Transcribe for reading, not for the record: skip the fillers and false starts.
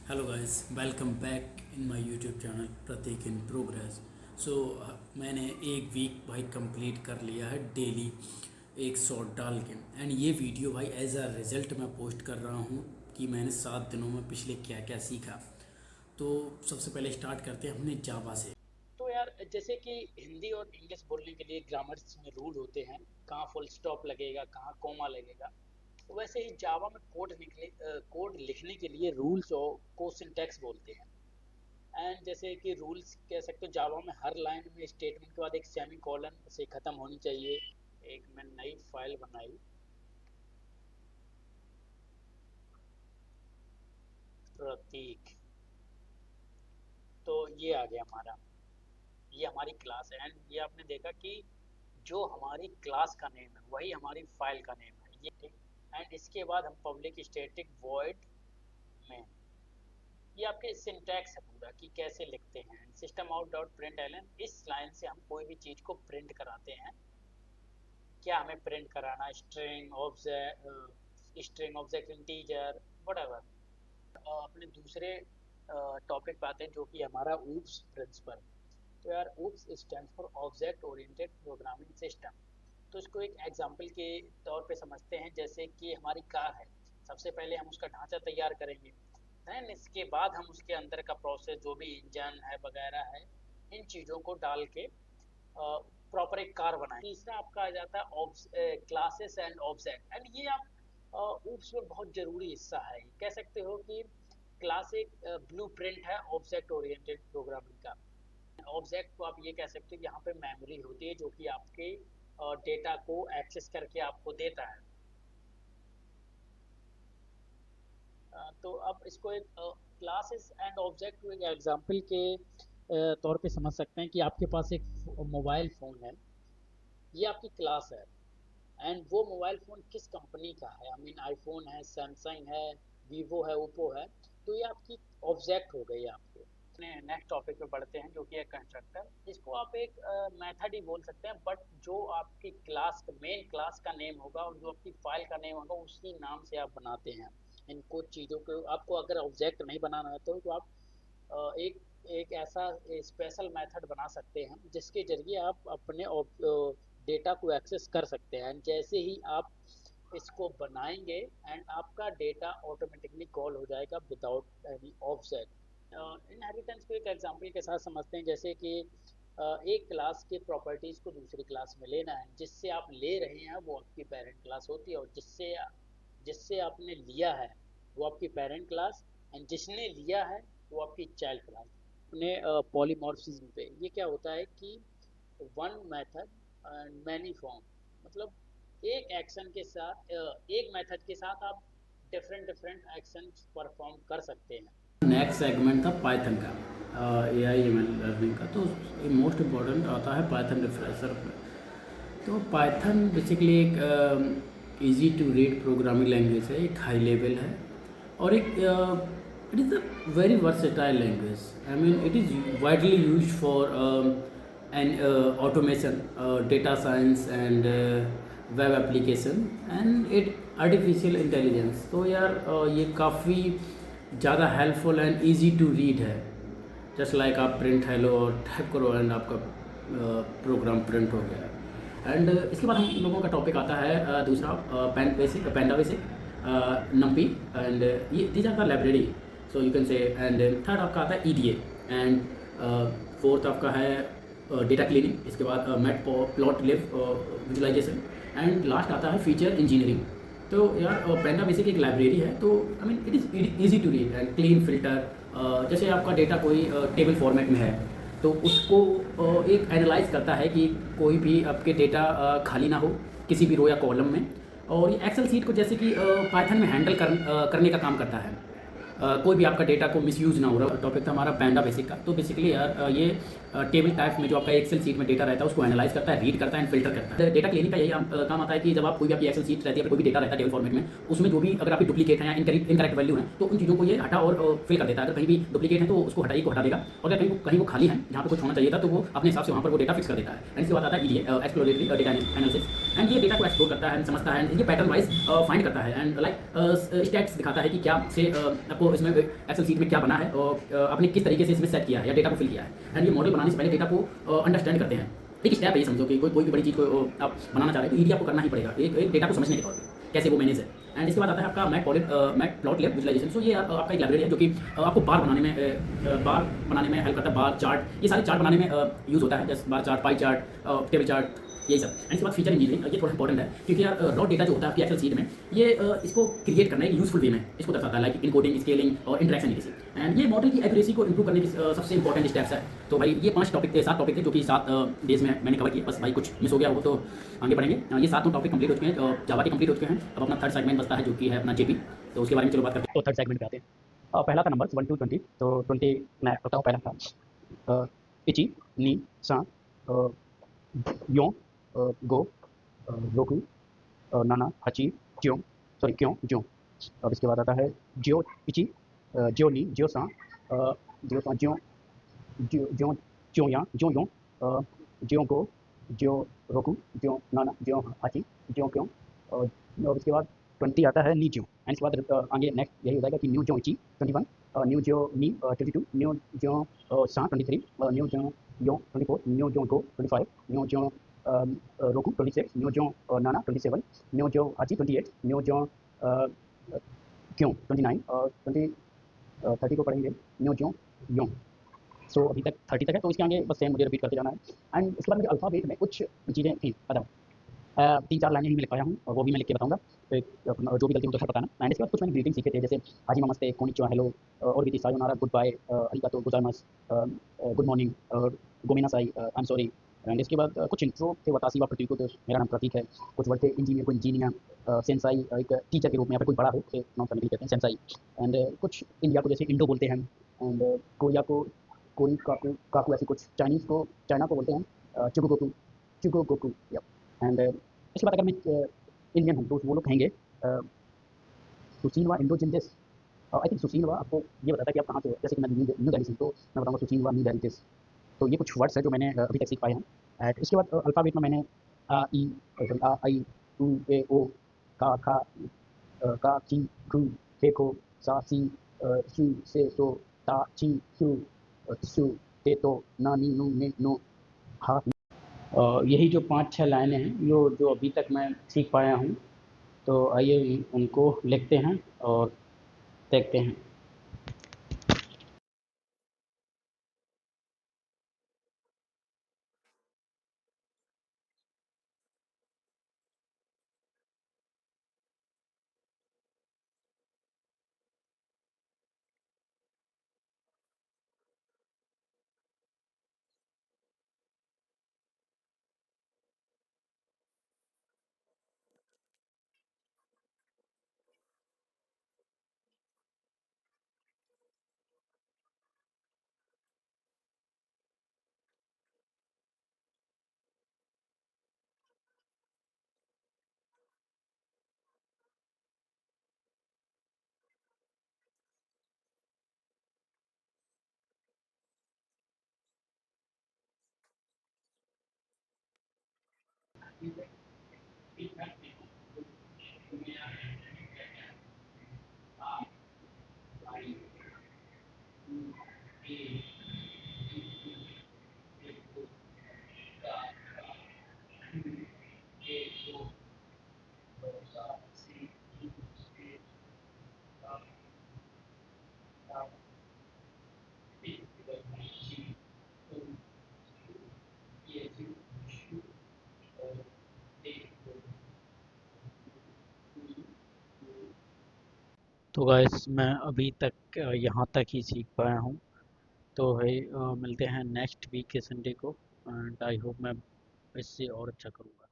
Hello guys, welcome back in my YouTube channel Prateek in progress. So मैंने एक week भाई complete कर लिया है डेली एक शॉट डाल के। एंड ये वीडियो भाई एज अ रिज़ल्ट मैं पोस्ट कर रहा हूँ कि मैंने 7 दिनों में पिछले क्या क्या सीखा। तो सबसे पहले स्टार्ट करते हैं अपने जावा से। तो यार जैसे कि हिंदी और इंग्लिश बोलने के लिए ग्रामर्स में रूल होते हैं। कहाँ फुल स्टॉप लगेगा, कहाँ कॉमा लगेगा। तो वैसे ही जावा में कोड लिखने के लिए रूल्स और को सिंटैक्स बोलते हैं। एंड जैसे कि रूल्स कह सकते हो, जावा में हर लाइन में स्टेटमेंट के बाद एक सेमी कॉलन से ख़त्म होनी चाहिए। एक मैं नई फाइल बनाई, प्रतीक। तो ये आ गया हमारा, ये हमारी क्लास है। एंड ये आपने देखा कि जो हमारी क्लास का नेम है वही हमारी फाइल का नेम है, ये ठीक। एंड इसके बाद हम पब्लिक स्टैटिक वॉइड में, ये आपके सिंटैक्स है पूरा कि कैसे लिखते हैं। System out dot print ln, इस लाइन से हम कोई भी चीज़ को प्रिंट कराते हैं। क्या हमें प्रिंट कराना, स्ट्रिंग ऑब्जेक्ट इंटीजर वट। अपने दूसरे टॉपिक पे आते हैं जो कि हमारा ऊप्स प्रिंसिपल। तो यार OOPs stand for object oriented programming system. तो इसको एक एग्जांपल के तौर पे समझते हैं। जैसे कि हमारी कार है, सबसे पहले हम उसका ढांचा तैयार करेंगे, देन इसके बाद हम उसके अंदर का प्रोसेस जो भी इंजन है वगैरह है, इन चीज़ों को डाल के प्रॉपर एक कार बनाएं। तीसरा आपका आ जाता है क्लासेस एंड ऑब्जेक्ट। एंड ये आप ऊप्स में बहुत जरूरी हिस्सा है। कह सकते हो कि क्लास एक ब्लू प्रिंट है ऑब्जेक्ट ओरिएंटेड प्रोग्रामिंग का। ऑब्जेक्ट को आप ये कह सकते हो कि यहाँ पे मेमोरी होती है जो कि आपके डेटा को एक्सेस करके आपको देता है। तो अब इसको एक क्लासेस एंड ऑब्जेक्ट को एक एग्जांपल के तौर पे समझ सकते हैं कि आपके पास एक मोबाइल फ़ोन है, ये आपकी क्लास है। एंड वो मोबाइल फ़ोन किस कंपनी का है, आई मीन आईफोन है, सैमसंग है, वीवो है, ओप्पो है। तो ये आपकी ऑब्जेक्ट हो गई आपके। अपने नेक्स्ट टॉपिक पे बढ़ते हैं जो कि है कंस्ट्रक्टर। इसको आप एक मेथड ही बोल सकते हैं, बट जो आपकी क्लास मेन क्लास का नेम होगा और जो आपकी फाइल का नेम होगा उसी नाम से आप बनाते हैं। इन कुछ चीज़ों को आपको अगर ऑब्जेक्ट नहीं बनाना है तो आप एक एक ऐसा स्पेशल मेथड बना सकते हैं जिसके ज़रिए आप अपने डेटा को एक्सेस कर सकते हैं। जैसे ही आप इसको बनाएंगे एंड आपका डेटा ऑटोमेटिकली कॉल हो जाएगा विदाउट एनी ऑब्जेक्ट। इनहेरिटेंस को एक एग्जांपल के साथ समझते हैं। जैसे कि एक क्लास के प्रॉपर्टीज़ को दूसरी क्लास में लेना है, जिससे आप ले रहे हैं वो आपकी पेरेंट क्लास होती है, और जिससे जिससे आपने लिया है वो आपकी पेरेंट क्लास, एंड जिसने लिया है वो आपकी चाइल्ड क्लास। अपने पॉलीमॉर्फिज्म पे ये क्या होता है कि one method and many form, मतलब एक एक्शन के साथ एक मेथड के साथ आप डिफरेंट डिफरेंट एक्शन परफॉर्म कर सकते हैं। नेक्स्ट सेगमेंट था पाइथन का, A I M L learning का। तो मोस्ट इम्पॉर्टेंट आता है पाइथन रिफ्रेशर। तो पाइथन बेसिकली एक easy to read programming language है, एक हाई लेवल है और एक it is a very versatile language. I mean it is widely use for an automation, data science and web application and it artificial intelligence. तो यार ये काफ़ी ज़्यादा helpful and easy to read है। Just like आप print hello और type करो and आपका प्रोग्राम प्रिंट हो गया। एंड इसके बाद हम लोगों का टॉपिक आता है दूसरा, पैंडा बेसिक, नम्पी एंड ये these are the library, so you can say. And third आपका आता है ईडीए एंड फोर्थ आपका है डेटा क्लीनिंग। इसके बाद matplotlib visualisation and last आता है फीचर इंजीनियरिंग। तो यार पैंडा बेसिक एक लाइब्रेरी है, तो I mean it is easy to read and clean filter. जैसे आपका डेटा कोई टेबल फॉर्मेट में है तो उसको एक एनालाइज करता है कि कोई भी आपके डेटा खाली ना हो किसी भी रो या कॉलम में। और ये एक्सेल सीट को जैसे कि पाइथन में हैंडल करने का काम करता है। कोई भी आपका डेटा को मिसयूज़ ना हो रहा। टॉपिक था हमारा पैंडा बेसिक का। तो बेसिकली यार ये टेबल टाइप में जो आपका एक्सेल सीट में डेटा रहता है उसको एनालाइज करता है, रीड करता है एंड फिल्टर करता है। डेटा क्लीनिंग का यही काम आता है कि जब आप कोई भी आपकी एक्सेल सीट रहती है, कोई भी डेटा रहता है टेबल फॉर्मेट में, उसमें जो भी अगर आपकी डुप्लीकेट है या इनकरेक्ट वैल्यू है तो उन चीज़ों को ये हटा और फिल कर देता है। अगर कहीं भी डुप्लीकेट है तो उसको हटाइए को हटा देगा, और अगर कहीं वो खाली है जहाँ पर कुछ होना चाहिए था तो वो अपने हिसाब से वहाँ पर वो डेटा फिक्स कर देता है। एंड इसके बाद आता है EDA, exploratory data analysis. And ये डेटा को एक्सप्लोर करता है, समझता है, ये पैटर्न वाइज फाइंड करता है एंड लाइक स्टैट्स दिखाता है कि क्या से आपको आपको इसमें एक्सेल शीट में क्या बना है और आपने किस तरीके से इसमें सेट किया है या डेटा को फिल किया है। एंड ये मॉडल बनाने से पहले डेटा को अंडरस्टैंड करते हैं। एक स्टेप है ये, समझो कि कोई भी बड़ी चीज़ को आप बनाना चाह रहे हैं तो ईडी आपको करना ही पड़ेगा एक डेटा को समझने के तौर पर कैसे वो मैनेज है। एंड इसके बाद आता है आपका मैट प्लॉट लेब विजुलाइजेशन। सो ये आपका एक लाइब्रेरी है जो कि आपको बार बनाने में हेल्प करता है। बार चार्ट, ये सारे चार्ट बनाने में यूज़ होता है, जैसे bar chart, pie chart, table chart, यही सब। एंड इसके बाद फीचर इंजीनियरिंग, ये थोड़ा इंपॉर्टेंट है क्योंकि यार रॉ डेटा जो होता है आपकी एक्सेल शीट में, ये इसको क्रिएट करना है यूजफुल वे में, इसको दर्शाता है, लाइक इनकोडिंग, स्केलिंग और इंटरेक्शन एनालिसिस। एंड ये मॉडल की एक्यूरेसी को इंप्रूव करने की सबसे इंपॉर्टेंट स्टेप्स है। तो भाई ये 7 टॉपिक थे जो कि 7 डेज में मैंने कवर किए। बस भाई कुछ मिस हो गया वो तो आगे बढ़ेंगे। ये 7 टॉपिक कंप्लीट हो चुके हैं, जावा के कंप्लीट हो चुके हैं। अब अपना थर्ड सेगमेंट बचता है जो कि है अपना जेपी, तो उसके बारे में चलो बात करते हैं। तो थर्ड सेगमेंट पे आते हैं। पहला था नंबर 1 to 20, तो 20 मैं बताऊँ। पहला था इची, नी, सा, यो, गो, रोकू, नाना, हची, ज्यो, सॉरी क्यों, ज्यो। अब इसके बाद आता है जियो इची, जियो नी, जियो सा, जियो सा, जियो, जियो, जियो, जियो या, जियो यो, जियो गो, जियो रोकू, जियो नाना, जियो हाची, जियो क्यों। और अब इसके बाद 20 आता है नी ज्यो। एंड इसके बाद आगे नेक्स्ट यही हो जाएगा कि न्यू ज्यो इची 21, न्यू ज्यो नी 22, न्यू ज्यो सा 23, न्यू ज्यो यो 24, न्यू ज्यो गो 25, न्यू ज्यो रोकू 26, न्यू ज्यो नाना 27, न्यू ज्यो हाची 28, न्यू ज्यो क्यों 29, और 30 को पढ़ेंगे न्यू ज्यो यों। सो अभी तक 30 तक है, तो इसके आगे बस सेम मुझे रिपीट करते जाना है। एंड उसके बाद मुझे अल्फ़ाबेट में कुछ चीज़ें थी बताओ। 3-4 लाइनें ही मैं लिख पाया हूँ और वो भी मैं लिख के बताऊँगा। तो जो भी गलती मुझे बताना। एंड इसके बाद कुछ मैंने ग्रीटिंग सीखे थे, जैसे हाजी नमस्ते, कोनिचिवा, हेलो, और भी थी सायोनारा, गुड बाय, अरिगातो गोजाइमास, गुड मॉर्निंग, और गोमेनासाई, आई एम सॉरी। एंड इसके बाद कुछ इंट्रो थे, वतासी व प्रतीक, तो मेरा नाम प्रतीक है। कुछ वर्ड थे इंजीनियर को इंजीनियर, सेंसाई एक टीचर के रूप में, या फिर कोई बड़ा हो उसे नाम करने के लिए कहते हैं सेंसाई। एंड कुछ इंडिया को जैसे इंडो बोलते हैं। एंड कोरिया को कोरी काकू काकू, ऐसे कुछ। चाइनीज़ को चाइना को बोलते हैं चुगोगोकू चुगोगोकू। एंड इसके बाद अगर मैं इंडियन हूँ तो वो लोग कहेंगे सुसीनवा इंडोजिनस। आई थिंक सुसीनवा आपको ये बताता है कि आप कहाँ से हो। जैसे कि मैं न्यू दिल्ली से, तो मैं बताऊँगा सुसीनवा न्यू दिल्ली से। तो ये कुछ वर्ड्स हैं जो मैंने अभी तक सीख पाए हैं। एंड इसके बाद अल्फ़ाबेट में मैंने आ ई, आ आई, उ ए ओ, का का ची कु, के को, सा सी, सु से सो, ता ची सु, सु ते तो, ना नी नु ने नो, हा। यही जो 5-6 लाइनें हैं जो अभी तक मैं सीख पाया हूँ, तो आइए उनको लिखते हैं और देखते हैं। तो गाइस मैं अभी तक यहाँ तक ही सीख पाया हूँ। तो भाई मिलते हैं नेक्स्ट वीक के संडे को। एंड आई होप मैं इससे और अच्छा करूँगा।